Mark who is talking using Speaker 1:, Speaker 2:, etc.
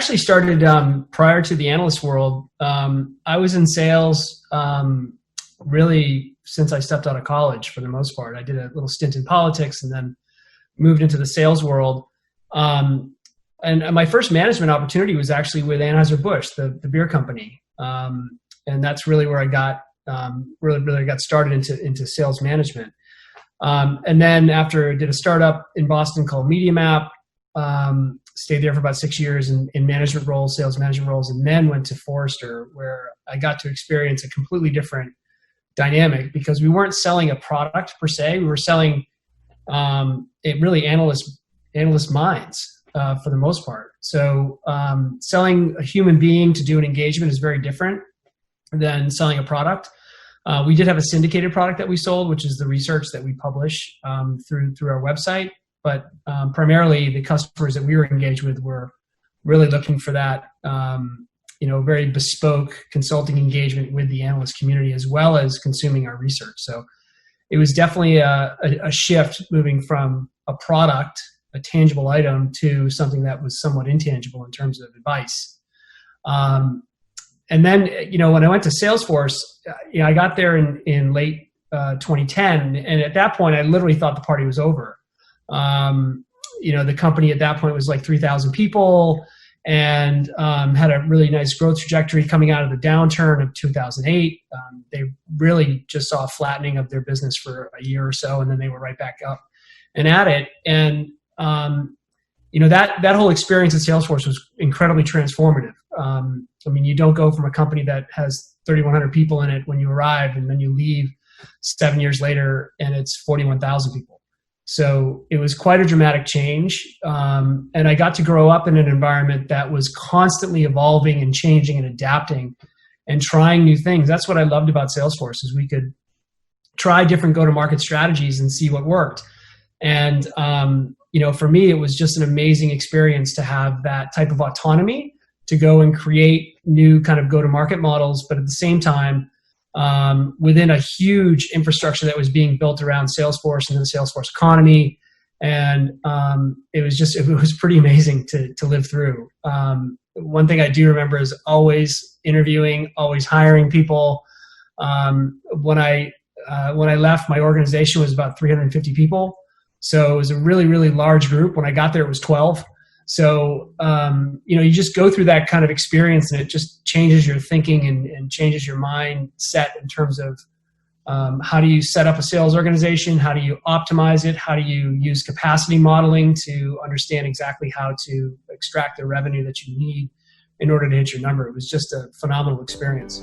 Speaker 1: actually started prior to the analyst world. I was in sales really since I stepped out of college for the most part. I did a little stint in politics and then moved into the sales world. And my first management opportunity was actually with Anheuser-Busch, the beer company. And that's really where I got really got started into sales management. And then after I did a startup in Boston called MediaMap, stayed there for about 6 years in management roles, sales management roles, and then went to Forrester, where I got to experience a completely different dynamic because we weren't selling a product per se. We were selling analyst minds for the most part. So selling a human being to do an engagement is very different than selling a product. We did have a syndicated product that we sold, which is the research that we publish through our website. But primarily the customers that we were engaged with were really looking for that, very bespoke consulting engagement with the analyst community as well as consuming our research. So it was definitely a shift moving from a product, a tangible item, to something that was somewhat intangible in terms of advice. And then, when I went to Salesforce, I got there in late 2010. And at that point, I literally thought the party was over. The company at that point was like 3,000 people and had a really nice growth trajectory coming out of the downturn of 2008. They really just saw a flattening of their business for a year or so, and then they were right back up and at it. And that whole experience at Salesforce was incredibly transformative. You don't go from a company that has 3,100 people in it when you arrive, and then you leave 7 years later and it's 41,000 people. So it was quite a dramatic change. And I got to grow up in an environment that was constantly evolving and changing and adapting and trying new things. That's what I loved about Salesforce, is we could try different go-to-market strategies and see what worked. And, for me, it was just an amazing experience to have that type of autonomy to go and create new kind of go-to-market models, but at the same time, within a huge infrastructure that was being built around Salesforce and the Salesforce economy. And it was pretty amazing to live through. One thing I do remember is always interviewing, always hiring people. When I left, my organization was about 350 people. So it was a really, really large group. When I got there, it was 12. So, you just go through that kind of experience, and it just changes your thinking and changes your mindset in terms of how do you set up a sales organization? How do you optimize it? How do you use capacity modeling to understand exactly how to extract the revenue that you need in order to hit your number? It was just a phenomenal experience.